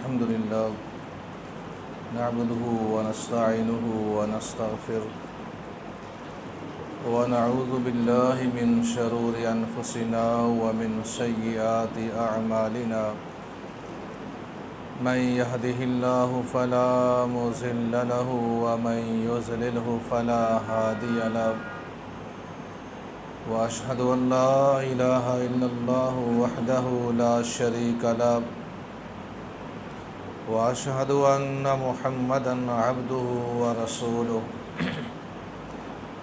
الحمد لله نعبده ونستعينه ونستغفره ونعوذ بالله من شرور أنفسنا ومن سيئات أعمالنا من يهده الله فلا مضل له ومن يضلله فلا هادي له وأشهد أن لا إله إلا الله وحده لا شريك له وأشهد أن محمدًا عبده ورسوله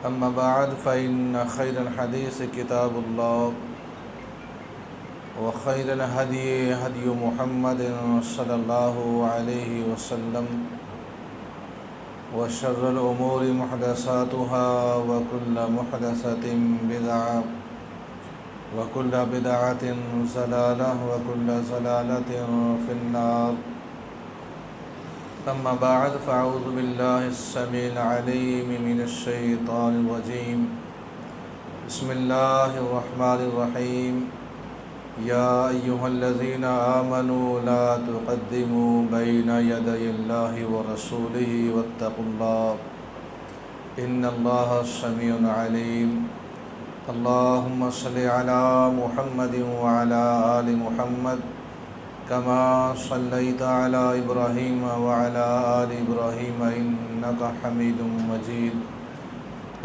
أما بعد فإن خير الحديث كتاب الله وخير الهدي هدي محمد صلى الله عليه وسلم وشر الأمور محدثاتها وكل محدثة بدعة وكل بدعة ضلالة وكل ضلالة في النار أما بعد فأعوذ بالله السميع العليم من الشيطان الرجيم بسم الله الرحمن الرحيم يا أيها الذين آمنوا لا تقدموا بين يدي الله ورسوله واتقوا الله إن الله سميع عليم اللهم صل على محمد وعلى آل محمد كما صليت على إبراهيم وعلى آل إبراهيم إنك حميد مجيد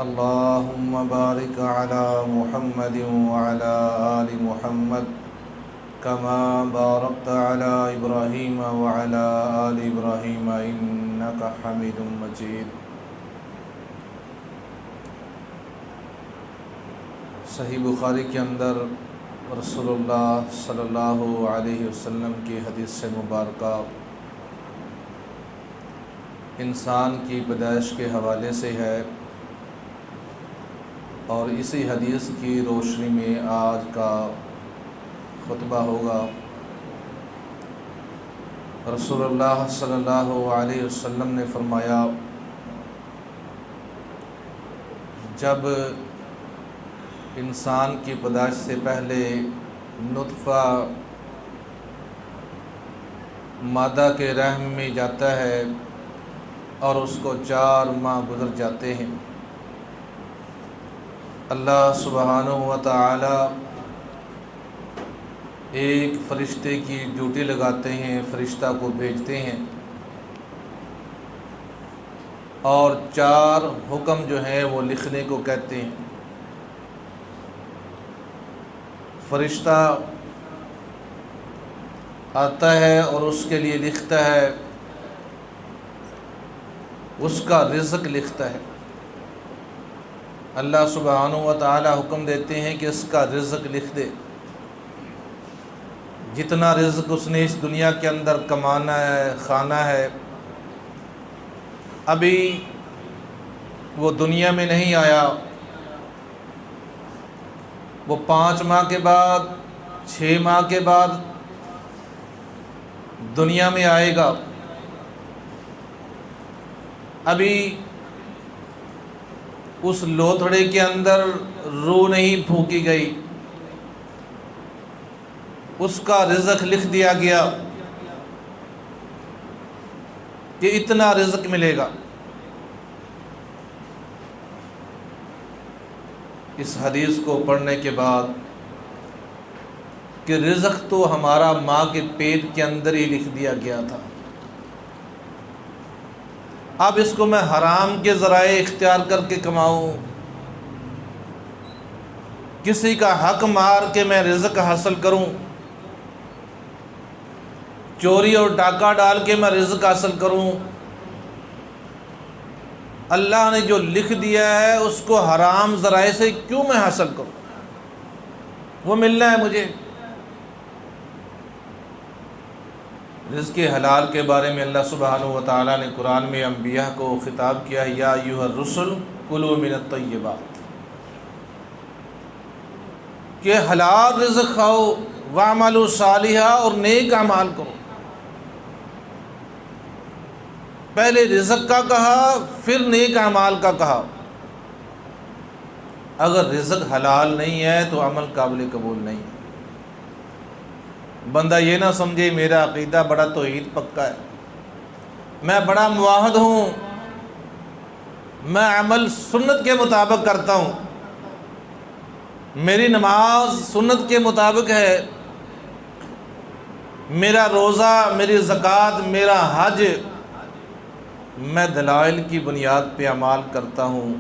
اللهم بارك على محمد وعلى آل محمد كما باركت على إبراهيم وعلى آل إبراهيم إنك حميد مجيد۔ صحیح بخاری کے اندر رسول اللہ صلی اللہ علیہ وسلم کی حدیث سے مبارکہ انسان کی پیدائش کے حوالے سے ہے، اور اسی حدیث کی روشنی میں آج کا خطبہ ہوگا۔ رسول اللہ صلی اللہ علیہ وسلم نے فرمایا، جب انسان کی پیدائش سے پہلے نطفہ مادہ کے رحم میں جاتا ہے اور اس کو 4 ماہ گزر جاتے ہیں، اللہ سبحانہ و تعالی ایک فرشتے کی ڈیوٹی لگاتے ہیں، فرشتہ کو بھیجتے ہیں، اور 4 حکم جو ہیں وہ لکھنے کو کہتے ہیں۔ فرشتہ آتا ہے اور اس کے لیے لکھتا ہے، اس کا رزق لکھتا ہے۔ اللہ سبحانہ و تعالی حکم دیتے ہیں کہ اس کا رزق لکھ دے، جتنا رزق اس نے اس دنیا کے اندر کمانا ہے، کھانا ہے۔ ابھی وہ دنیا میں نہیں آیا، وہ 5 ماہ کے بعد 6 ماہ کے بعد دنیا میں آئے گا۔ ابھی اس لوتھڑے کے اندر روح نہیں پھونکی گئی، اس کا رزق لکھ دیا گیا کہ اتنا رزق ملے گا۔ اس حدیث کو پڑھنے کے بعد کہ رزق تو ہمارا ماں کے پیٹ کے اندر ہی لکھ دیا گیا تھا، اب اس کو میں حرام کے ذرائع اختیار کر کے کماؤں، کسی کا حق مار کے میں رزق حاصل کروں، چوری اور ڈاکہ ڈال کے میں رزق حاصل کروں، اللہ نے جو لکھ دیا ہے اس کو حرام ذرائع سے کیوں میں حاصل کروں؟ وہ ملنا ہے مجھے۔ رزق حلال کے بارے میں اللہ سبحانہ و تعالیٰ نے قرآن میں انبیاء کو خطاب کیا ہے، یا ایھا الرسل کلوا من الطیبات، کہ حلال رزق کھاؤ، واعملوا صالحا، اور نیک اعمال کرو۔ پہلے رزق کا کہا، پھر نیک اعمال کا کہا۔ اگر رزق حلال نہیں ہے تو عمل قابل قبول نہیں ہے۔ بندہ یہ نہ سمجھے میرا عقیدہ بڑا توحید پکا ہے، میں بڑا موحد ہوں، میں عمل سنت کے مطابق کرتا ہوں، میری نماز سنت کے مطابق ہے، میرا روزہ، میری زکوٰۃ، میرا حج میں دلائل کی بنیاد پہ اعمال کرتا ہوں،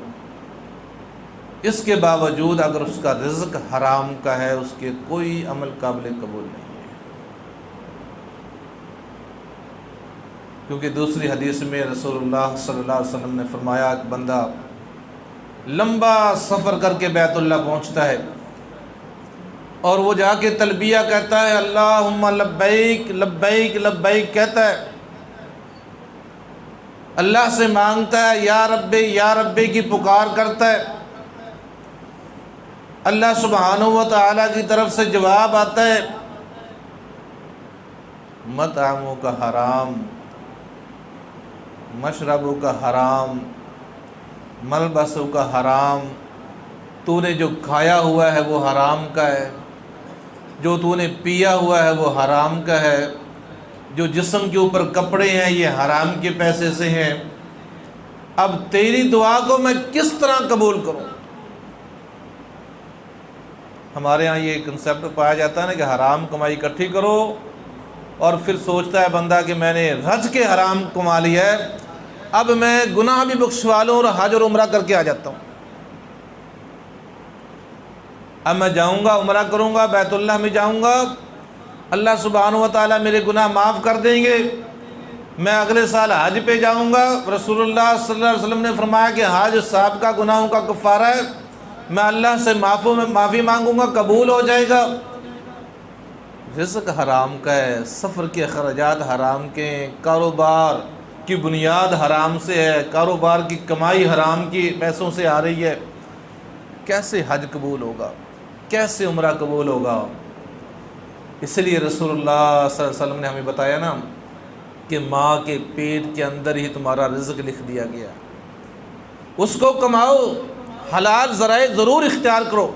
اس کے باوجود اگر اس کا رزق حرام کا ہے اس کے کوئی عمل قابل قبول نہیں ہے۔ کیونکہ دوسری حدیث میں رسول اللہ صلی اللہ علیہ وسلم نے فرمایا کہ بندہ لمبا سفر کر کے بیت اللہ پہنچتا ہے اور وہ جا کے تلبیہ کہتا ہے، اللہم لبیک لبیک لبیک کہتا ہے، اللہ سے مانگتا ہے، یا ربی کی پکار کرتا ہے، اللہ سبحانہ و تعالیٰ کی طرف سے جواب آتا ہے، مطعموں کا حرام، مشربوں کا حرام، ملبسوں کا حرام، تو نے جو کھایا ہوا ہے وہ حرام کا ہے، جو تو نے پیا ہوا ہے وہ حرام کا ہے، جو جسم کے اوپر کپڑے ہیں یہ حرام کے پیسے سے ہیں، اب تیری دعا کو میں کس طرح قبول کروں؟ ہمارے ہاں یہ کنسیپٹ پایا جاتا ہے نا کہ حرام کمائی اکٹھی کرو، اور پھر سوچتا ہے بندہ کہ میں نے رج کے حرام کما لیا ہے، اب میں گناہ بھی بخشوا لوں اور حج اور عمرہ کر کے آ جاتا ہوں، اب میں جاؤں گا عمرہ کروں گا، بیت اللہ میں جاؤں گا، اللہ سبحانہ و تعالیٰ میرے گناہ معاف کر دیں گے، میں اگلے سال حج پہ جاؤں گا، رسول اللہ صلی اللہ علیہ وسلم نے فرمایا کہ حج سابقہ گناہوں کا کفارہ ہے، میں اللہ سے معافی مانگوں گا، قبول ہو جائے گا۔ رزق حرام کا ہے، سفر کے اخراجات حرام کے ہیں، کاروبار کی بنیاد حرام سے ہے، کاروبار کی کمائی حرام کی پیسوں سے آ رہی ہے، کیسے حج قبول ہوگا، کیسے عمرہ قبول ہوگا؟ اس لیے رسول اللہ صلی اللہ علیہ وسلم نے ہمیں بتایا نا کہ ماں کے پیٹ کے اندر ہی تمہارا رزق لکھ دیا گیا، اس کو کماؤ، حلال ذرائع ضرور اختیار کرو۔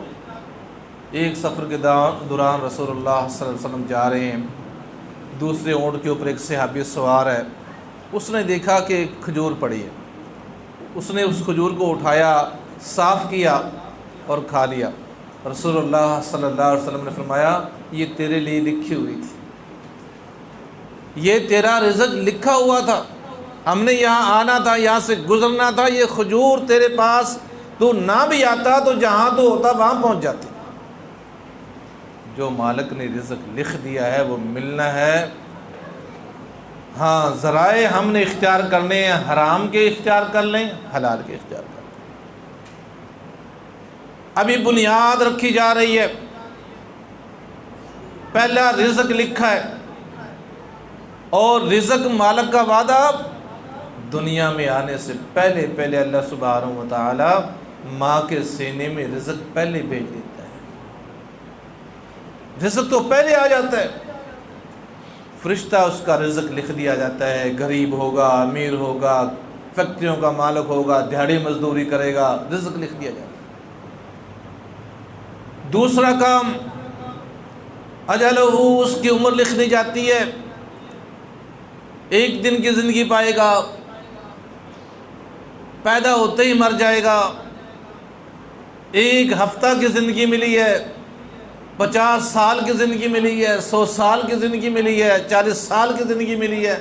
ایک سفر کے دوران رسول اللہ صلی اللہ علیہ وسلم جا رہے ہیں، دوسرے اونٹ کے اوپر ایک صحابی سوار ہے، اس نے دیکھا کہ ایک کھجور پڑی ہے، اس نے اس کھجور کو اٹھایا، صاف کیا اور کھا لیا۔ رسول اللہ صلی اللہ علیہ وسلم نے فرمایا یہ تیرے لیے لکھی ہوئی تھی، یہ تیرا رزق لکھا ہوا تھا، ہم نے یہاں آنا تھا، یہاں سے گزرنا تھا، یہ کھجور تیرے پاس تو نہ بھی آتا تو جہاں تو ہوتا وہاں پہنچ جاتی۔ جو مالک نے رزق لکھ دیا ہے وہ ملنا ہے، ہاں ذرائع ہم نے اختیار کرنے ہیں، حرام کے اختیار کر لیں، حلال کے اختیار کر لیں۔ ابھی بنیاد رکھی جا رہی ہے، پہلا رزق لکھا ہے، اور رزق مالک کا وعدہ دنیا میں آنے سے پہلے اللہ سبحانہ و تعالی ماں کے سینے میں رزق پہلے بھیج دیتا ہے، رزق تو پہلے آ جاتا ہے، فرشتہ اس کا رزق لکھ دیا جاتا ہے، غریب ہوگا، امیر ہوگا، فیکٹریوں کا مالک ہوگا، دیہڑی مزدوری کرے گا، رزق لکھ دیا جاتا ہے۔ دوسرا کام اجلہ، اس کی عمر لکھ دی جاتی ہے، ایک دن کی زندگی پائے گا، پیدا ہوتے ہی مر جائے گا، ایک ہفتہ کی زندگی ملی ہے، 50 سال کی زندگی ملی ہے، 100 سال کی زندگی ملی ہے، 40 سال کی زندگی ملی ہے۔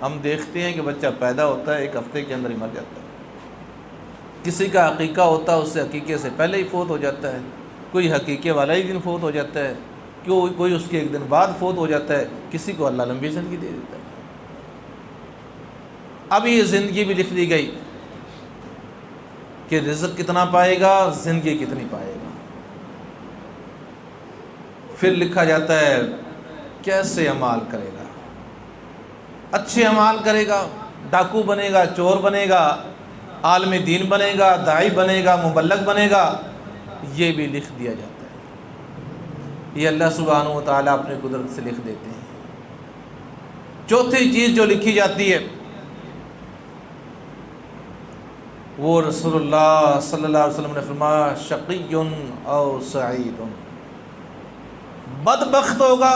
ہم دیکھتے ہیں کہ بچہ پیدا ہوتا ہے، ایک ہفتے کے اندر ہی مر جاتا ہے، کسی کا عقیقہ ہوتا ہے، اس سے عقیقے سے پہلے ہی فوت ہو جاتا ہے، کوئی عقیقے والا ہی دن فوت ہو جاتا ہے، کوئی اس کے ایک دن بعد فوت ہو جاتا ہے، کسی کو اللہ لمبی زندگی دے دیتا ہے۔ اب یہ زندگی بھی لکھ دی گئی کہ رزق کتنا پائے گا، زندگی کتنی پائے گا، پھر لکھا جاتا ہے کیسے اعمال کرے گا، اچھے اعمال کرے گا، ڈاکو بنے گا، چور بنے گا، عالم دین بنے گا، داعی بنے گا، مبلغ بنے گا، یہ بھی لکھ دیا جاتا ہے۔ یہ اللہ سبحانہ و تعالیٰ اپنے قدرت سے لکھ دیتے ہیں۔ چوتھی چیز جو لکھی جاتی ہے وہ رسول اللہ صلی اللہ علیہ وسلم نے فرمایا شقی او سعید، بدبخت ہوگا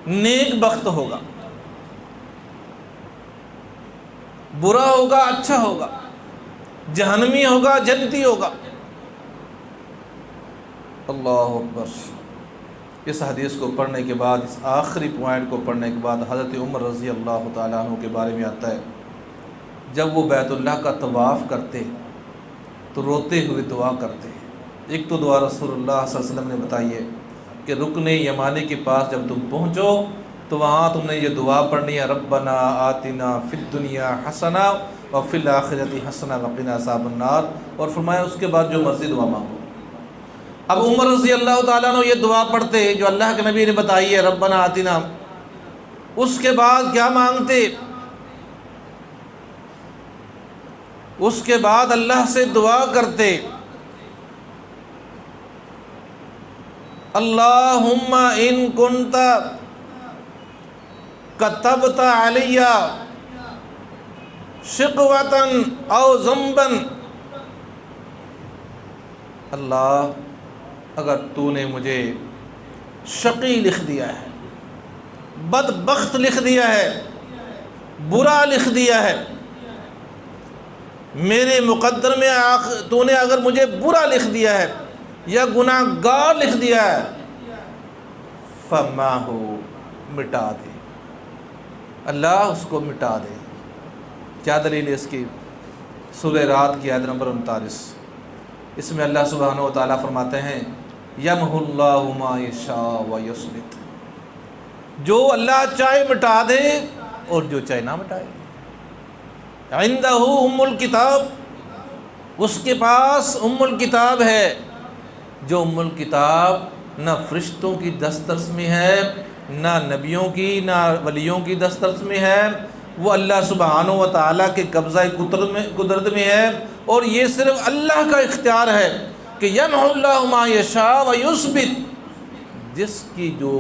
نیک بخت ہوگا، برا ہوگا اچھا ہوگا، جہنمی ہوگا جنتی ہوگا۔ اللہ اکبر۔ اس حدیث کو پڑھنے کے بعد، اس آخری پوائنٹ کو پڑھنے کے بعد حضرت عمر رضی اللہ تعالیٰ عنہ کے بارے میں آتا ہے، جب وہ بیت اللہ کا طواف کرتے تو روتے ہوئے دعا کرتے۔ ایک تو دعا رسول اللہ صلی اللہ علیہ وسلم نے بتائی ہے کہ رکن یمانی کے پاس جب تم پہنچو تو وہاں تم نے یہ دعا پڑھنی ہے، ربنا آتنا فی الدنیا حسنہ وفی الآخرۃ حسنہ وقنا عذاب النار، اور فرمایا اس کے بعد جو مرضی دعا مانگو۔ اب عمر رضی اللہ تعالیٰ عنہ یہ دعا پڑھتے جو اللہ کے نبی نے بتائی ہے، ربنا آتنا، اس کے بعد کیا مانگتے؟ اس کے بعد اللہ سے دعا کرتے، اللہم ان کنت کتبت علی شقوۃ او ذنبا، اللہ اگر تو نے مجھے شقی لکھ دیا ہے، بدبخت لکھ دیا ہے، برا لکھ دیا ہے، میرے مقدر میں تو نے اگر مجھے برا لکھ دیا ہے یا گناہ گار لکھ دیا ہے، فماحو، مٹا دے، اللہ اس کو مٹا دے۔ کیا دلیل ہے اس کی؟ سورہ رات کی آیت نمبر 39، اس میں اللہ سبحانہ و تعالیٰ فرماتے ہیں یمحو اللہ ما یشاء ویثبت، جو اللہ چاہے مٹا دے اور جو چاہے نہ مٹائے۔ عندہ ام الکتاب، اس کے پاس ام الکتاب ہے، جو ام الکتاب نہ فرشتوں کی دسترس میں ہے، نہ نبیوں کی، نہ ولیوں کی دسترس میں ہے، وہ اللہ سبحانہ و تعالیٰ کے قبضہ قدرت میں ہے، اور یہ صرف اللہ کا اختیار ہے کہ یمحو اللہ ما یشاء ویثبت، جس کی جو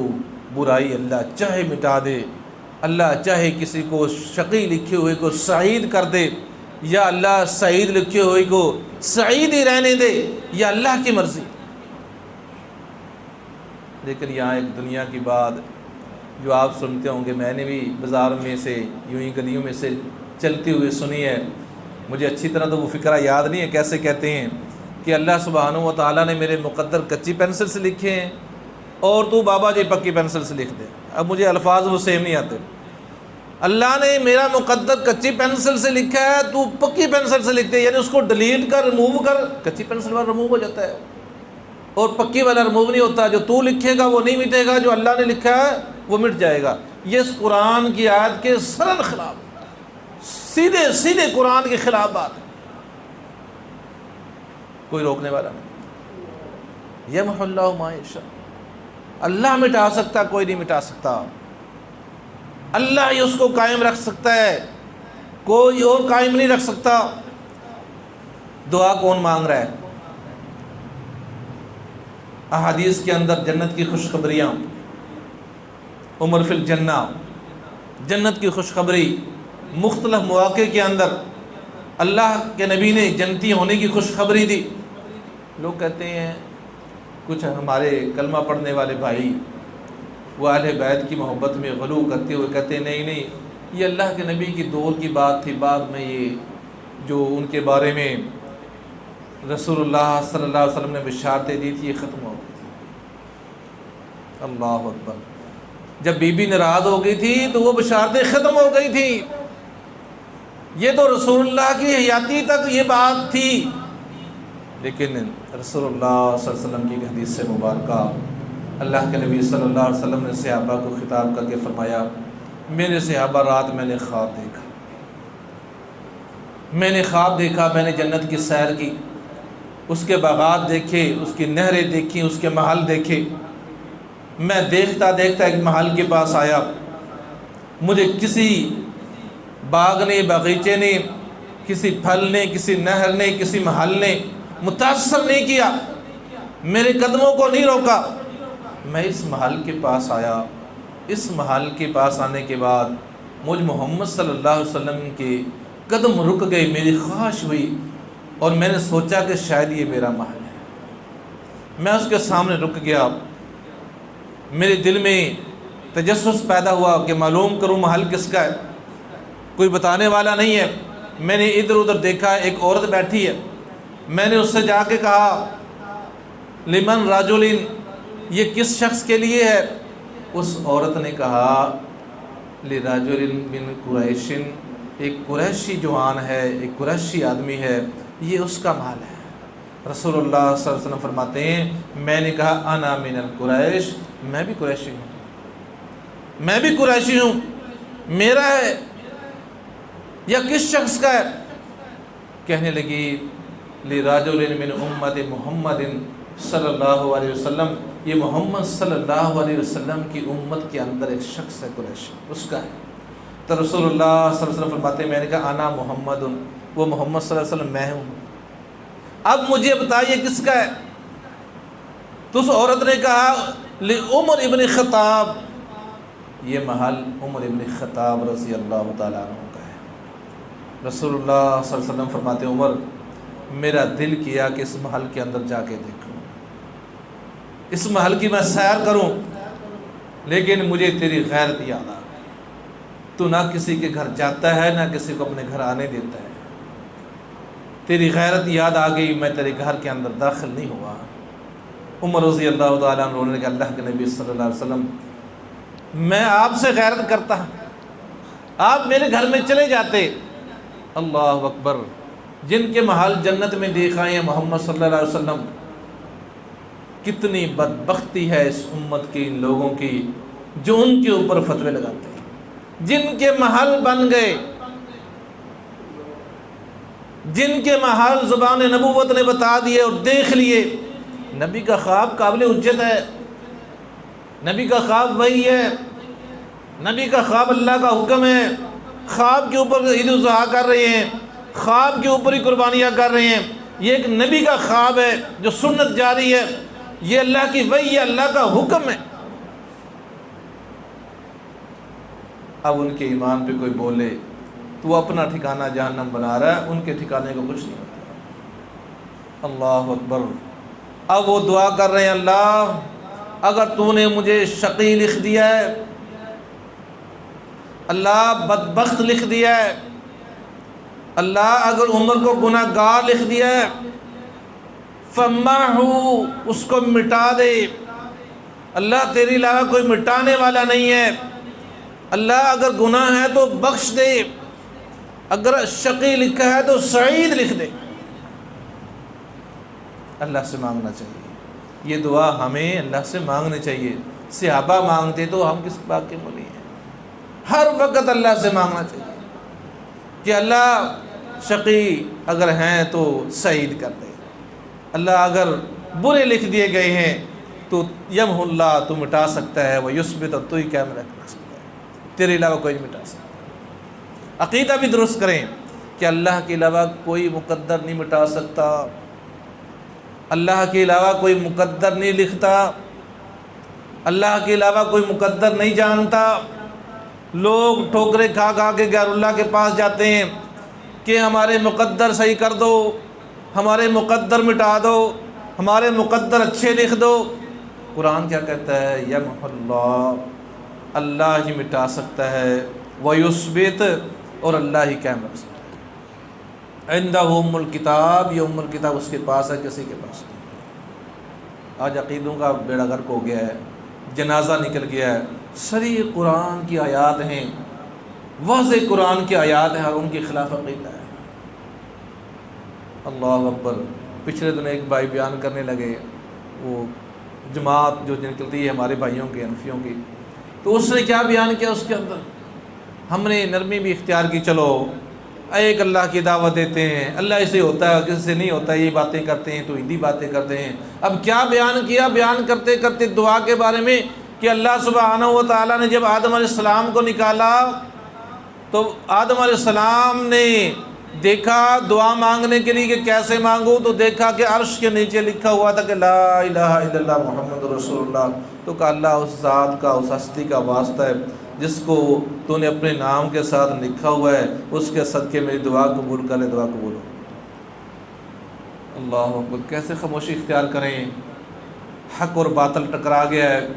برائی اللہ چاہے مٹا دے، اللہ چاہے کسی کو شقی لکھے ہوئے کو سعید کر دے، یا اللہ سعید لکھے ہوئے کو سعید ہی رہنے دے، یا اللہ کی مرضی۔ لیکن یہاں ایک دنیا کی بات جو آپ سنتے ہوں گے، میں نے بھی بازار میں سے یوں ہی گلیوں میں سے چلتے ہوئے سنی ہے، مجھے اچھی طرح تو وہ فقرہ یاد نہیں ہے کیسے کہتے ہیں کہ اللہ سبحانہ و تعالیٰ نے میرے مقدر کچی پینسل سے لکھے ہیں اور تو بابا جی پکی پینسل سے لکھ دے۔ اب مجھے الفاظ وہ سیم نہیں آتے۔ اللہ نے میرا مقدر کچی پینسل سے لکھا ہے، تو پکی پینسل سے لکھ دے، یعنی اس کو ڈیلیٹ کر، ریموو کر، کچی پینسل والا ریموو ہو جاتا ہے اور پکی والا ریموو نہیں ہوتا۔ جو تو لکھے گا وہ نہیں مٹے گا، جو اللہ نے لکھا ہے وہ مٹ جائے گا۔ یہ اس قرآن کی آیت کے سرن خلاف، سیدھے سیدھے قرآن کے خلاف بات ہے، کوئی روکنے والا نہیں۔ یمحو اللہ ما یشاء، اللہ مٹا سکتا، کوئی نہیں مٹا سکتا، اللہ ہی اس کو قائم رکھ سکتا ہے، کوئی اور قائم نہیں رکھ سکتا۔ دعا کون مانگ رہا ہے؟ احادیث کے اندر جنت کی خوشخبریاں، عمر فی الجنہ، جنت کی خوشخبری، مختلف مواقع کے اندر اللہ کے نبی نے جنتی ہونے کی خوشخبری دی۔ لوگ کہتے ہیں، کچھ ہمارے کلمہ پڑھنے والے بھائی وہ اہل بیت کی محبت میں غلو کرتے ہوئے کہتے ہیں نہیں یہ اللہ کے نبی کی دور کی بات تھی، بعد میں یہ جو ان کے بارے میں رسول اللہ صلی اللہ علیہ وسلم نے بشارتیں دی تھی یہ ختم ہو گئی تھی۔ اللہ اکبر۔ جب بی بی ناراض ہو گئی تھی تو وہ بشارتیں ختم ہو گئی تھی۔ یہ تو رسول اللہ کی حیاتی تک یہ بات تھی، لیکن رسول اللہ صلی اللہ علیہ وسلم کی ایک حدیث سے مبارکہ اللہ کے نبی صلی اللہ علیہ وسلم نے صحابہ کو خطاب کر کے فرمایا، میرے صحابہ رات میں نے خواب دیکھا، میں نے خواب دیکھا، میں نے جنت کی سیر کی، اس کے باغات دیکھے، اس کی نہریں دیکھی، اس کے محل دیکھے۔ میں دیکھتا دیکھتا ایک محل کے پاس آیا، مجھے کسی باغ نے، باغیچے نے، کسی پھل نے، کسی نہر نے، کسی محل نے متاثر نہیں کیا، میرے قدموں کو نہیں روکا۔ میں اس محل کے پاس آیا، اس محل کے پاس آنے کے بعد مجھ محمد صلی اللہ علیہ وسلم کے قدم رک گئے، میری خواہش ہوئی اور میں نے سوچا کہ شاید یہ میرا محل ہے۔ میں اس کے سامنے رک گیا، میرے دل میں تجسس پیدا ہوا کہ معلوم کروں محل کس کا ہے، کوئی بتانے والا نہیں ہے۔ میں نے ادھر ادھر دیکھا، ایک عورت بیٹھی ہے، میں نے اس سے جا کے کہا لمن رجلن، یہ کس شخص کے لیے ہے؟ اس عورت نے کہا لرجل من قریش، ایک قریشی جوان ہے، ایک قریشی آدمی ہے، یہ اس کا مال ہے۔ رسول اللہ صلی اللہ علیہ وسلم فرماتے ہیں میں نے کہا انا من القریش، میں بھی قریشی ہوں، میں بھی قریشی ہوں، میرا ہے یا کس شخص کا ہے؟ کہنے لگی لرجل من امت محمد صلی اللہ علیہ وسلم، یہ محمد صلی اللہ علیہ وسلم کی امت کے اندر ایک شخص ہے قریشی، اس کا ہے۔ تو رسول اللہ صلی اللہ علیہ وسلم فرماتے ہیں میں نے کہا انا محمد، وہ محمد صلی اللہ علیہ وسلم میں ہوں، اب مجھے بتائیے کس کا ہے؟ تو اس عورت نے کہا لعمر ابن خطاب، یہ محل عمر ابن خطاب رضی اللہ تعالیٰ عنہ کا ہے۔ رسول اللہ صلی اللہ علیہ وسلم فرماتے ہیں عمر، میرا دل کیا کہ اس محل کے اندر جا کے دیکھوں، اس محل کی میں سیر کروں، لیکن مجھے تیری غیرت یاد آ گئی، تو نہ کسی کے گھر جاتا ہے نہ کسی کو اپنے گھر آنے دیتا ہے، تیری غیرت یاد آ گئی، میں تیرے گھر کے اندر داخل نہیں ہوا۔ عمر رضی اللہ تعالیٰ عنہ نے کہا اللہ کے نبی صلی اللہ علیہ وسلم میں آپ سے غیرت کرتا، آپ میرے گھر میں چلے جاتے۔ اللہ اکبر، جن کے محل جنت میں دیکھا ہے محمد صلی اللہ علیہ وسلم، کتنی بدبختی ہے اس امت کی، ان لوگوں کی جو ان کے اوپر فتوے لگاتے ہیں، جن کے محل بن گئے، جن کے محل زبان نبوت نے بتا دیے اور دیکھ لیے۔ نبی کا خواب قابل حجت ہے، نبی کا خواب وہی ہے، نبی کا خواب اللہ کا حکم ہے، خواب کے اوپر عید الاضحیٰ کر رہے ہیں، خواب کے اوپر ہی قربانیاں کر رہے ہیں، یہ ایک نبی کا خواب ہے جو سنت جاری ہے، یہ اللہ کی وحی ہے، اللہ کا حکم ہے۔ اب ان کے ایمان پہ کوئی بولے تو اپنا ٹھکانہ جہنم بنا رہا ہے، ان کے ٹھکانے کو کچھ نہیں ہوتا۔ اللہ اکبر، اب وہ دعا کر رہے ہیں اللہ اگر تو نے مجھے شقی لکھ دیا ہے، اللہ بدبخت لکھ دیا ہے، اللہ اگر عمر کو گناہ گار لکھ دیا ہے، فَمَّحُ، اس کو مٹا دے، اللہ تیرے علاوہ کوئی مٹانے والا نہیں ہے، اللہ اگر گناہ ہے تو بخش دے، اگر شقی لکھا ہے تو سعید لکھ دے۔ اللہ سے مانگنا چاہیے، یہ دعا ہمیں اللہ سے مانگنی چاہیے۔ صحابہ مانگتے تو ہم کس بات کے مولی ہیں؟ ہر وقت اللہ سے مانگنا چاہیے کہ اللہ شقی اگر ہیں تو سعید کر دے، اللہ اگر برے لکھ دیے گئے ہیں تو یمحو اللہ، تو مٹا سکتا ہے، وہ یثبت، تو ہی قائم رکھ سکتا ہے، تیرے علاوہ کوئی نہیں مٹا سکتا۔ عقیدہ بھی درست کریں کہ اللہ کے علاوہ کوئی مقدر نہیں مٹا سکتا، اللہ کے علاوہ کوئی مقدر نہیں لکھتا، اللہ کے علاوہ کوئی مقدر نہیں جانتا۔ لوگ ٹھوکریں کھا کھا کے غیر اللہ کے پاس جاتے ہیں کہ ہمارے مقدر صحیح کر دو، ہمارے مقدر مٹا دو، ہمارے مقدر اچھے لکھ دو۔ قرآن کیا کہتا ہے؟ یمحو اللہ، اللہ ہی مٹا سکتا ہے، ویثبت، اور اللہ ہی قائم رکھ سکتا ہے۔ عندہ ام الکتاب، یہ ام الکتاب اس کے پاس ہے، کسی کے پاس نہیں۔ آج عقیدوں کا بیڑا غرق ہو گیا ہے، جنازہ نکل گیا ہے، صریح قرآن کی آیات ہیں، واضح قرآن کی آیات ہیں اور ان کے خلاف عقیدہ ہے۔ اللہ اکبر، پچھلے دن ایک بھائی بیان کرنے لگے، وہ جماعت جو نکلتی ہے ہمارے بھائیوں کی، حنفیوں کی، تو اس نے کیا بیان کیا؟ اس کے اندر ہم نے نرمی بھی اختیار کی، چلو ایک اللہ کی دعوت دیتے ہیں، اللہ اسے ہوتا ہے کسی سے نہیں ہوتا، یہ باتیں کرتے ہیں تو ہندی باتیں کرتے ہیں۔ اب کیا بیان کیا؟ بیان کرتے کرتے دعا کے بارے میں کہ اللہ سبحانہ و تعالیٰ نے جب آدم علیہ السلام کو نکالا تو آدم علیہ السلام نے دیکھا دعا مانگنے کے لیے کہ کیسے مانگوں، تو دیکھا کہ عرش کے نیچے لکھا ہوا تھا کہ لا الہ الا اللہ محمد رسول اللہ، تو کہا اللہ اس ذات کا، اس ہستی کا واسطہ ہے جس کو تو نے اپنے نام کے ساتھ لکھا ہوا ہے، اس کے صدقے میری دعا قبول کر لے، دعا قبول ہو۔ اللہ اکبر، کیسے خاموشی اختیار کریں؟ حق اور باطل ٹکرا گیا ہے،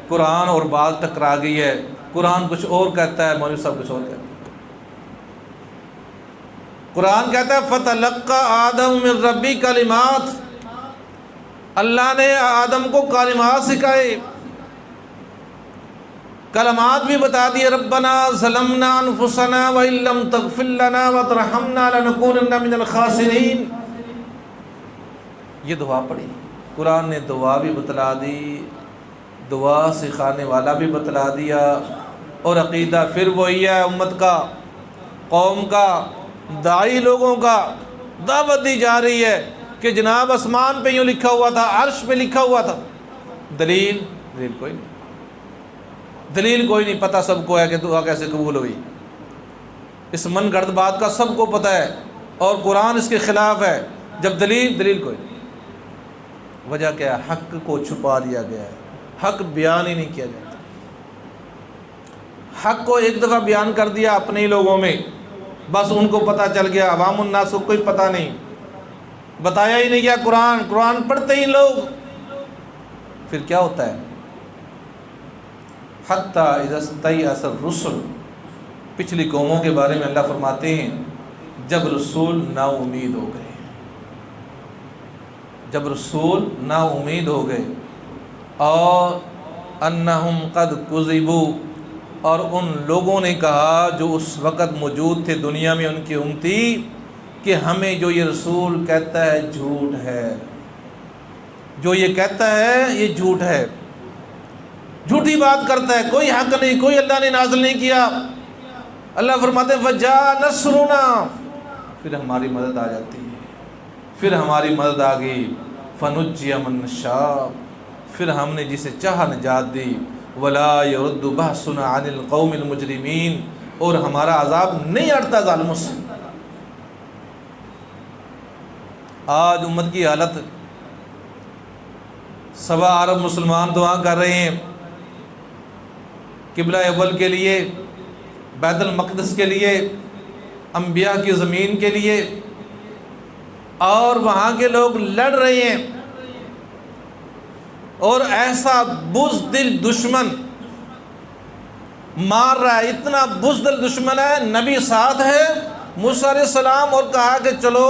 قرآن اور بات ٹکرا گئی ہے، قرآن کچھ اور کہتا ہے، مولوی صاحب کچھ اور کہتا ہے۔ قرآن کہتا ہے فَتَلَقَّى آدَمُ مِن رَبِّ کلمات، اللہ نے آدم کو کلمات سکھائے، کلمات بھی بتا دیے، ربنا ظلمنا انفسنا وَإِن لَّمْ تَغْفِرْ لَنَا وَتَرْحَمْنَا لَنَكُونَنَّ مِنَ الْخَاسِرِينَ۔ یہ دعا پڑھی، قرآن نے دعا بھی بتلا دی، دعا سکھانے والا بھی بتلا دیا، اور عقیدہ پھر وہی ہے، امت کا، قوم کا، داعی لوگوں کا، دعوت دی جا رہی ہے کہ جناب آسمان پہ یوں لکھا ہوا تھا، عرش پہ لکھا ہوا تھا، دلیل کوئی نہیں، دلیل کوئی نہیں، پتہ سب کو ہے کہ دعا کیسے قبول ہوئی، اس من گھڑت بات کا سب کو پتہ ہے، اور قرآن اس کے خلاف ہے، جب دلیل کوئی نہیں۔ وجہ کیا ہے؟ حق کو چھپا دیا گیا ہے، حق بیان ہی نہیں کیا جاتا، حق کو ایک دفعہ بیان کر دیا اپنے ہی لوگوں میں، بس ان کو پتہ چل گیا، عوام الناس کو کوئی پتہ نہیں، بتایا ہی نہیں گیا، قرآن پڑھتے ہی لوگ، پھر کیا ہوتا ہے؟ حتیٰ اذا استیأس الرسل، پچھلی قوموں کے بارے میں اللہ فرماتے ہیں جب رسول نا امید ہو گئے، جب رسول نا امید ہو گئے، اور انہم قد کذبوا، اور ان لوگوں نے کہا جو اس وقت موجود تھے دنیا میں ان کی امتی، کہ ہمیں جو یہ رسول کہتا ہے جھوٹ ہے، جو یہ کہتا ہے یہ جھوٹ ہے، جھوٹی بات کرتا ہے، کوئی حق نہیں، کوئی اللہ نے نازل نہیں کیا۔ اللہ فرماتے ہیں فَجَاءَ نَصْرُنَا، پھر ہماری مدد آ جاتی ہے، پھر ہماری مدد آ گئی، فَنُجِّيَ مَن نَّشَاءُ، پھر ہم نے جسے چاہا نجات دی، وَلَا يَرُدُّ بَأْسُنَا عَنِ الْقَوْمِ الْمُجْرِمِينَ، اور ہمارا عذاب نہیں ہٹتا ظالموں سے۔ آج امت کی حالت، 1.25 ارب مسلمان دعا کر رہے ہیں قبلہ اول کے لیے، بیت المقدس کے لیے، انبیاء کی زمین کے لیے، اور وہاں کے لوگ لڑ رہے ہیں، اور ایسا بزدل دشمن مار رہا ہے، اتنا بزدل دشمن ہے، نبی ساتھ ہے موسیٰ علیہ السلام، اور کہا کہ چلو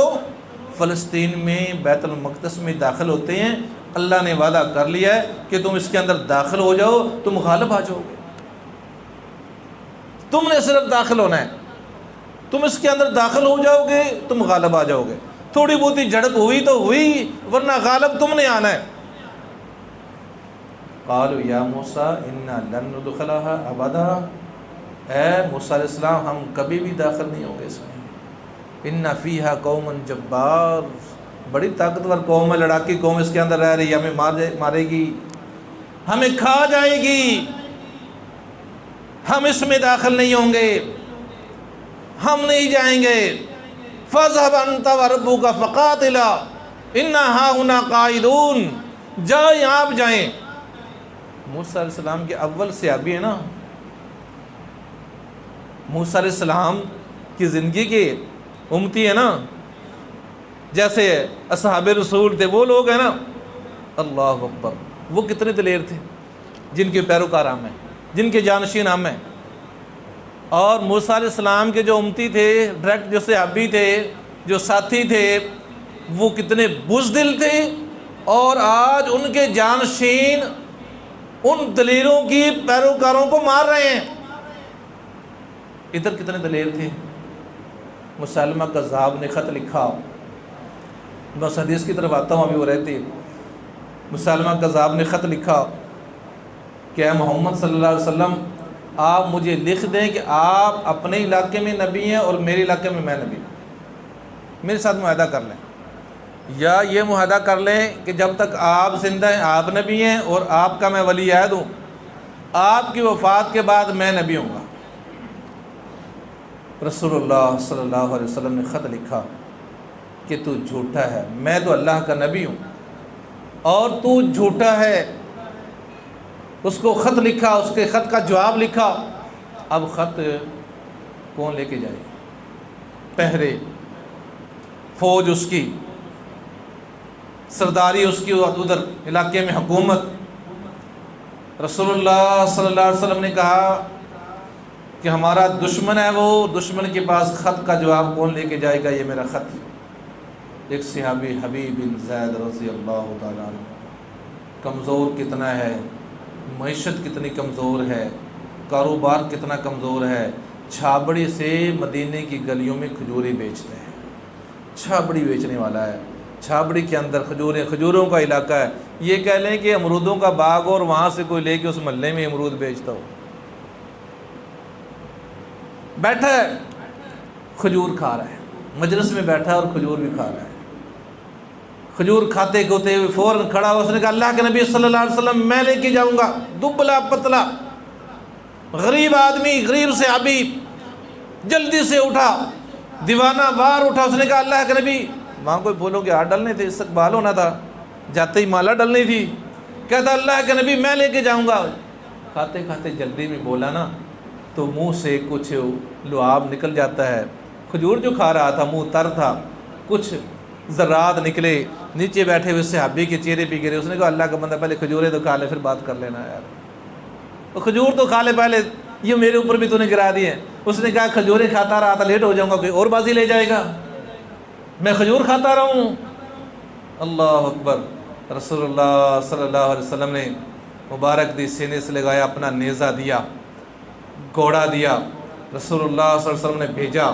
فلسطین میں بیت المقدس میں داخل ہوتے ہیں، اللہ نے وعدہ کر لیا ہے کہ تم اس کے اندر داخل ہو جاؤ، تم غالب آ جاؤ گے، تم نے صرف داخل ہونا ہے، تم اس کے اندر داخل ہو جاؤ گے، تم غالب آ جاؤ گے، تھوڑی بہت ہی جھڑپ ہوئی تو ہوئی، ورنہ غالب تم نے آنا ہے۔ قالوا یا موسیٰ انا لن ندخلها ابدا، اے موسیٰ علیہ السلام ہم کبھی بھی داخل نہیں ہوں گے اس میں، ان فیہا قوم جبار، بڑی طاقتور قوم ہے، لڑاکی قوم اس کے اندر رہ رہی ہے، ہمیں مارے گی، ہمیں کھا جائے گی، ہم اس میں داخل نہیں ہوں گے، ہم نہیں جائیں گے۔ فَاذْهَبْ أَنْتَ وَرَبُّكَ فَقَاتِلَا إِنَّا هَاهُنَا قَاعِدُونَ، جائیں آپ جائیں۔ موسیٰ علیہ السلام کے اول صحابی ہیں نا، موسیٰ علیہ السلام کی زندگی کے امتی ہے نا، جیسے اصحاب رسول تھے وہ لوگ ہیں نا، اللہ اکبر، وہ کتنے دلیر تھے جن کے پیروکار ہم ہیں، جن کے جانشین ہم ہیں، اور موسیٰ علیہ السلام کے جو امتی تھے، ڈائریکٹ جو صحابی تھے، جو ساتھی تھے، وہ کتنے بزدل تھے، اور آج ان کے جانشین ان دلیروں کی پیروکاروں کو مار رہے ہیں۔ ادھر کتنے دلیر تھے، مسلمہ کذاب نے خط لکھا، میں اس حدیث کی طرف آتا ہوں، ابھی وہ رہتے، مسلمہ کذاب نے خط لکھا کہ اے محمد صلی اللہ علیہ وسلم، آپ مجھے لکھ دیں کہ آپ اپنے علاقے میں نبی ہیں اور میرے علاقے میں میں نبی ہوں، میرے ساتھ معاہدہ کر لیں، یا یہ معاہدہ کر لیں کہ جب تک آپ زندہ ہیں آپ نبی ہیں اور آپ کا میں ولی عہد ہوں، آپ کی وفات کے بعد میں نبی ہوں گا۔ رسول اللہ صلی اللہ علیہ وسلم نے خط لکھا کہ تو جھوٹا ہے، میں تو اللہ کا نبی ہوں اور تو جھوٹا ہے۔ اس کو خط لکھا، اس کے خط کا جواب لکھا۔ اب خط کون لے کے جائے؟ پہرے، فوج اس کی، سرداری اس کی، ادھر علاقے میں حکومت، رسول اللہ صلی اللہ علیہ وسلم نے کہا کہ ہمارا دشمن ہے وہ، دشمن کے پاس خط کا جواب کون لے کے جائے گا؟ یہ میرا خط۔ ایک صحابی حبیب بن زید رضی اللہ تعالیٰ عنہ، کمزور کتنا ہے، معیشت کتنی کمزور ہے، کاروبار کتنا کمزور ہے، چھابڑی سے مدینے کی گلیوں میں کھجوریں بیچتے ہیں، چھابڑی بیچنے والا ہے، چھابڑی کے اندر کھجوروں کا علاقہ ہے، یہ کہہ لیں کہ امرودوں کا باغ اور وہاں سے کوئی لے کے اس محلے میں امرود بیچتا ہو، بیٹھا ہے کھجور کھا رہا ہے، مجلس میں بیٹھا ہے اور کھجور بھی کھا رہا ہے، کھجور کھاتے کھاتے ہوئے فوراً کھڑا ہوا، اس نے کہا اللہ کے نبی صلی اللہ علیہ وسلم میں لے کے جاؤں گا، دبلا پتلا غریب آدمی، غریب صحابی جلدی سے اٹھا، دیوانہ وار اٹھا، اس نے کہا اللہ کے نبی، وہاں کوئی پھولوں کے ہاتھ ڈلنے تھے، استقبال ہونا تھا، جاتے ہی مالا ڈلنی تھی، کہتا اللہ کے نبی میں لے کے جاؤں گا، کھاتے کھاتے جلدی میں بولا نا تو منہ سے کچھ لعاب نکل جاتا ہے، کھجور جو کھا رہا تھا منہ تر تھا، کچھ ذرات نکلے، نیچے بیٹھے ہوئے صحابی کے چہرے پہ گرے، اس نے کہا اللہ کا بندہ پہلے کھجوریں تو کھا لے پھر بات کر لینا یار، تو کھجور تو کھا لے پہلے، یہ میرے اوپر بھی تو نے گرا دی ہے۔ اس نے کہا کھجوریں کھاتا رہا تھا، لیٹ ہو جاؤں گا، کوئی اور بازی لے جائے گا، میں کھجور کھاتا رہوں۔ اللہ اکبر۔ رسول اللہ صلی اللہ علیہ وسلم نے مبارک دی سینے سے لگایا، اپنا نیزہ دیا، گھوڑا دیا، رسول اللہ صلی اللہ علیہ وسلم نے بھیجا،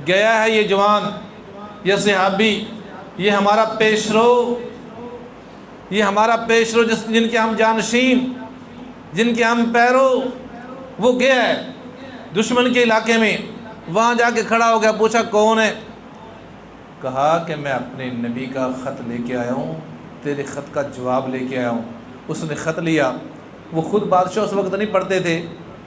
گیا ہے یہ جوان، یہ صحابی، یہ ہمارا پیشرو، یہ ہمارا پیشرو جن کے ہم جانشین، جن کے ہم پیرو، وہ گیا ہے دشمن کے علاقے میں، وہاں جا کے کھڑا ہو گیا، پوچھا کون ہے؟ کہا کہ میں اپنے نبی کا خط لے کے آیا ہوں، تیرے خط کا جواب لے کے آیا ہوں۔ اس نے خط لیا، وہ خود بادشاہ اس وقت نہیں پڑھتے تھے،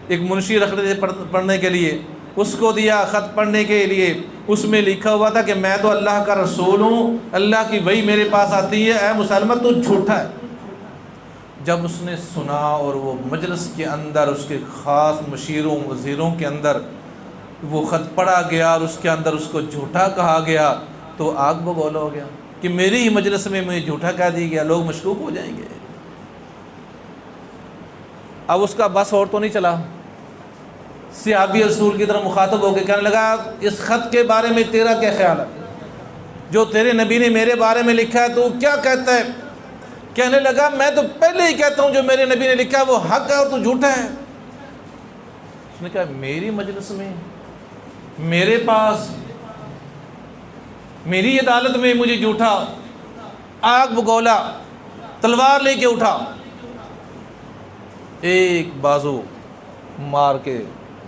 ایک منشی رکھتے تھے پڑھنے کے لیے، اس کو دیا خط پڑھنے کے لیے، اس میں لکھا ہوا تھا کہ میں تو اللہ کا رسول ہوں، اللہ کی وحی میرے پاس آتی ہے، اے مسلمہ تو جھوٹا ہے۔ جب اس نے سنا اور وہ مجلس کے اندر اس کے خاص مشیروں وزیروں کے اندر وہ خط پڑھا گیا اور اس کے اندر اس کو جھوٹا کہا گیا تو آگ بگولا ہو گیا کہ میری ہی مجلس میں مجھے جھوٹا کہہ دیا گیا، لوگ مشکوک ہو جائیں گے۔ اب اس کا بس اور تو نہیں چلا، صحابی رسول کی طرح مخاطب ہو کے کہنے لگا اس خط کے بارے میں تیرا کیا خیال ہے؟ جو تیرے نبی نے میرے بارے میں لکھا ہے تو کیا کہتا ہے؟ کہنے لگا میں تو پہلے ہی کہتا ہوں جو میرے نبی نے لکھا ہے وہ حق ہے اور تو جھوٹا ہے۔ اس نے کہا میری مجلس میں، میرے پاس، میری عدالت میں مجھے جھوٹا؟ آگ بگولا، تلوار لے کے اٹھا، ایک بازو مار کے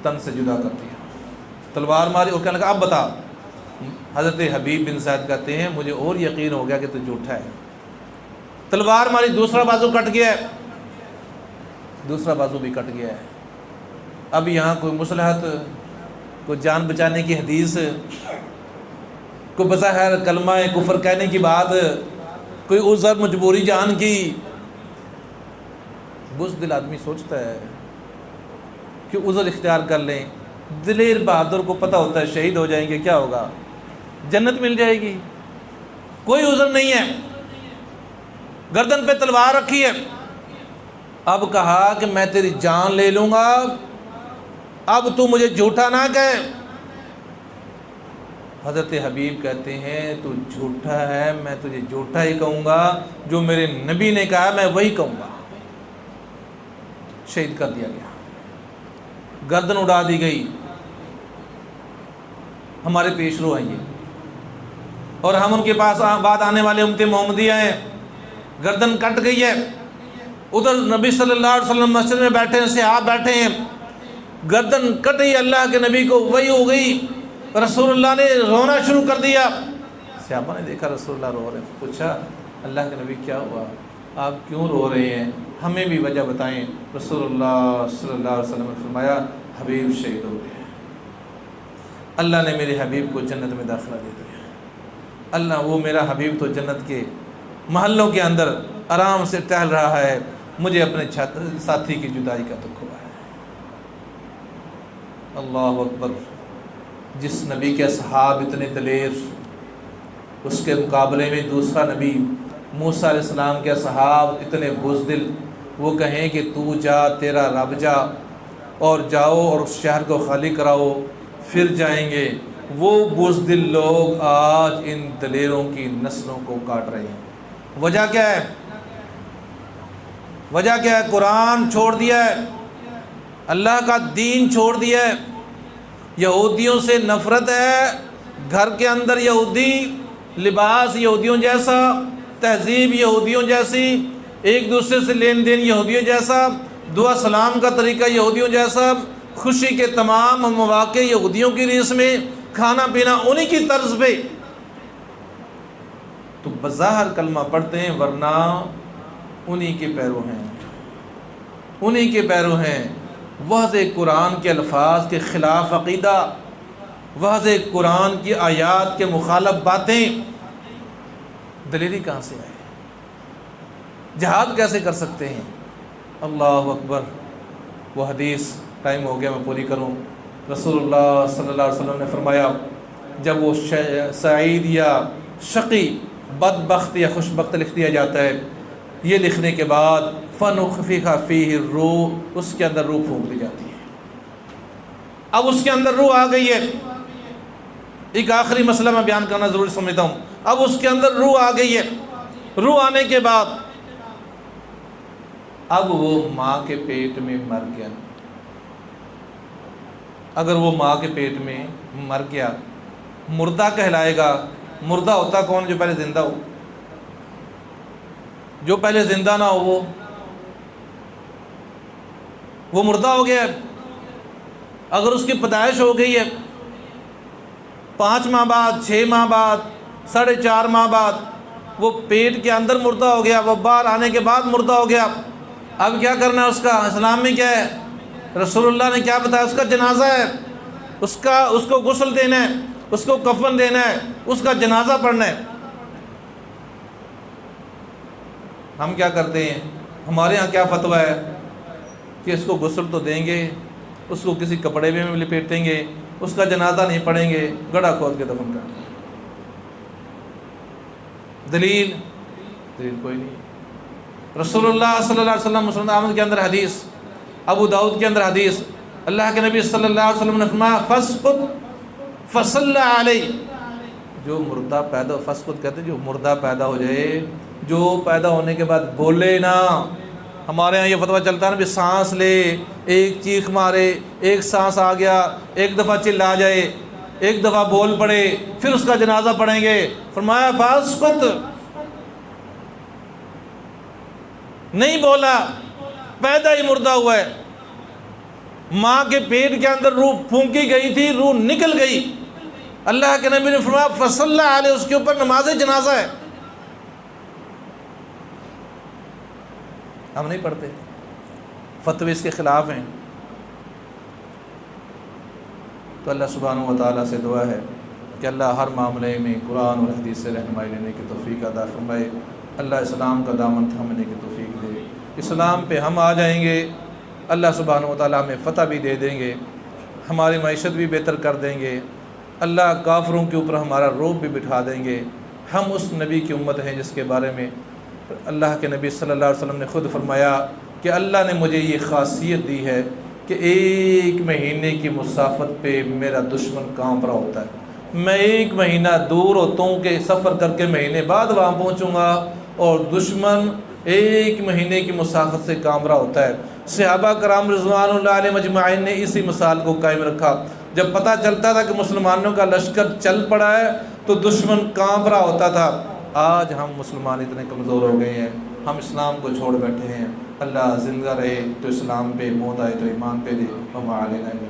تن سے جدا کر دیا، تلوار ماری اور کہنے لگا اب بتا۔ حضرت حبیب بن زید کہتے ہیں مجھے اور یقین ہو گیا کہ تو جھوٹا ہے، تلوار ماری، دوسرا بازو کٹ گیا ہے، دوسرا بازو بھی کٹ گیا ہے۔ اب یہاں کوئی مصلحت، کوئی جان بچانے کی حدیث، کوئی بظاہر کلمہ کفر کہنے کی بات، کوئی عذر مجبوری جان کی، بزدل آدمی سوچتا ہے کہ عذر اختیار کر لیں، دلیر بہادر کو پتہ ہوتا ہے شہید ہو جائیں گے کیا ہوگا، جنت مل جائے گی، کوئی عذر نہیں ہے، گردن پہ تلوار رکھی ہے، اب کہا کہ میں تیری جان لے لوں گا، اب تو مجھے جھوٹا نہ کہے۔ حضرت حبیب کہتے ہیں تو جھوٹا ہے، میں تجھے جھوٹا ہی کہوں گا، جو میرے نبی نے کہا میں وہی کہوں گا۔ شہید کر دیا گیا، گردن اڑا دی گئی۔ ہمارے پیشرو ہیں یہ، اور ہم ان کے پاس بعد آنے والے امت محمدیہ ہیں، گردن کٹ گئی ہے، ادھر نبی صلی اللہ علیہ وسلم مسجد میں بیٹھے ہیں، صحابہ بیٹھے ہیں، گردن کٹی، اللہ کے نبی کو وحی ہو گئی، رسول اللہ نے رونا شروع کر دیا، صحابہ نے دیکھا رسول اللہ رو رہے ہیں، پوچھا اللہ کے نبی کیا ہوا، آپ کیوں رو رہے ہیں، ہمیں بھی وجہ بتائیں۔ رسول اللہ صلی اللہ علیہ وسلم نے فرمایا حبیب شہید ہو گئے، اللہ نے میرے حبیب کو جنت میں داخلہ دے دیا، اللہ وہ میرا حبیب تو جنت کے محلوں کے اندر آرام سے ٹہل رہا ہے، مجھے اپنے ساتھی کی جدائی کا دکھ ہوا ہے۔ اللہ اکبر۔ جس نبی کے اصحاب اتنے دلیر، اس کے مقابلے میں دوسرا نبی موسیٰ علیہ السلام کے اصحاب اتنے بزدل، وہ کہیں کہ تو جا، تیرا رب جا، اور جاؤ اور اس شہر کو خالی کراؤ، پھر جائیں گے۔ وہ بزدل لوگ آج ان دلیروں کی نسلوں کو کاٹ رہے ہیں۔ وجہ کیا ہے؟ وجہ کیا ہے؟ قرآن چھوڑ دیا ہے، اللہ کا دین چھوڑ دیا ہے، یہودیوں سے نفرت ہے، گھر کے اندر یہودی، لباس یہودیوں جیسا، تہذیب یہودیوں جیسی، ایک دوسرے سے لین دین یہودیوں جیسا، دعا سلام کا طریقہ یہودیوں جیسا، خوشی کے تمام مواقع یہودیوں کی ریس میں، کھانا پینا انہی کی طرز پہ۔ تو بظاہر کلمہ پڑھتے ہیں ورنہ انہی کے پیرو ہیں، انہی کے پیرو ہیں۔ واضح قرآن کے الفاظ کے خلاف عقیدہ، واضح قرآن کی آیات کے مخالف باتیں، دلیری کہاں سے آئے؟ جہاد کیسے کر سکتے ہیں؟ اللہ اکبر۔ وہ حدیث ٹائم ہو گیا میں پوری کروں۔ رسول اللہ صلی اللہ علیہ وسلم نے فرمایا جب وہ سعید یا شقی، بدبخت یا خوشبخت لکھ دیا جاتا ہے، یہ لکھنے کے بعد فَنُفِخَ فِيهِ الرُّوحُ، اس کے اندر روح پھونک دی جاتی ہے۔ اب اس کے اندر روح آ گئی ہے۔ ایک آخری مسئلہ میں بیان کرنا ضروری سمجھتا ہوں۔ اب اس کے اندر روح آ گئی ہے، روح آنے کے بعد اب وہ ماں کے پیٹ میں مر گیا۔ اگر وہ ماں کے پیٹ میں مر گیا، مردہ کہلائے گا۔ مردہ ہوتا کون؟ جو پہلے زندہ ہو، جو پہلے زندہ نہ ہو وہ مردہ ہو گیا ہے۔ اگر اس کی پیدائش ہو گئی ہے 5 ماہ بعد، 6 ماہ بعد، 4.5 ماہ بعد، وہ پیٹ کے اندر مردہ ہو گیا، وہ باہر آنے کے بعد مردہ ہو گیا۔ اب کیا کرنا ہے اس کا؟ اسلام میں کیا ہے؟ رسول اللہ نے کیا بتایا؟ اس کا جنازہ ہے، اس کو غسل دینا ہے، اس کو کفن دینا ہے، اس کا جنازہ پڑھنا ہے۔ ہم کیا کرتے ہیں؟ ہمارے ہاں کیا فتویٰ ہے کہ اس کو غسل تو دیں گے، اس کو کسی کپڑے میں لپیٹیں گے، اس کا جنازہ نہیں پڑھیں گے، گڑھا کھود کے دفن کر دیں۔ دلیل کوئی نہیں۔ رسول اللہ صلی اللہ علیہ وسلم، مسند احمد کے اندر حدیث، ابو داؤد کے اندر حدیث، اللہ کے نبی صلی اللہ علیہ وسلم نے فرمایا فَاسْقُطْ فَصَلَّ عَلَيْهِ، جو مردہ پیدا، فَاسْقُطْ کہتے ہیں جو مردہ پیدا ہو جائے، جو پیدا ہونے کے بعد بولے نا۔ ہمارے ہاں یہ فتویٰ چلتا ہے نا بھی سانس لے، ایک چیخ مارے، ایک سانس آ گیا، ایک دفعہ چلا جائے، ایک دفعہ بول پڑے، پھر اس کا جنازہ پڑھیں گے۔ فرمایا فاسقط، نہیں بولا، پیدا ہی مردہ ہوا ہے، ماں کے پیٹ کے اندر روح پھونکی گئی تھی، روح نکل گئی۔ اللہ کے نبی نے فرمایا فصلی علیہ، اس کے اوپر نماز جنازہ ہے۔ ہم نہیں پڑھتے، فتوے اس کے خلاف ہیں۔ تو اللہ سبحانہ و تعالیٰ سے دعا ہے کہ اللہ ہر معاملے میں قرآن اور حدیث سے رہنمائی لینے کی توفیق عطا فرمائے۔ اللہ اسلام کا دامن تھامنے کی توفیق دے۔ اسلام پہ ہم آ جائیں گے، اللہ سبحانہ و تعالیٰ ہمیں فتح بھی دے دیں گے، ہماری معیشت بھی بہتر کر دیں گے، اللہ کافروں کے اوپر ہمارا روب بھی بٹھا دیں گے۔ ہم اس نبی کی امت ہیں جس کے بارے میں اللہ کے نبی صلی اللہ علیہ وسلم نے خود فرمایا کہ اللہ نے مجھے یہ خاصیت دی ہے کہ 1 مہینے کی مسافت پہ میرا دشمن کانپ رہا ہوتا ہے۔ میں 1 مہینہ دور ہوتا ہوں کہ سفر کر کے مہینے بعد وہاں پہنچوں گا، اور دشمن 1 مہینے کی مسافت سے کانپ رہا ہوتا ہے۔ صحابہ کرام رضوان اللہ علیہ مجمعین نے اسی مثال کو قائم رکھا۔ جب پتہ چلتا تھا کہ مسلمانوں کا لشکر چل پڑا ہے تو دشمن کانپ رہا ہوتا تھا۔ آج ہم مسلمان اتنے کمزور ہو گئے ہیں، ہم اسلام کو چھوڑ بیٹھے ہیں۔ اللہ زندہ رہے تو اسلام پہ، موت آئے تو ایمان پہ دے۔ وما علینا الا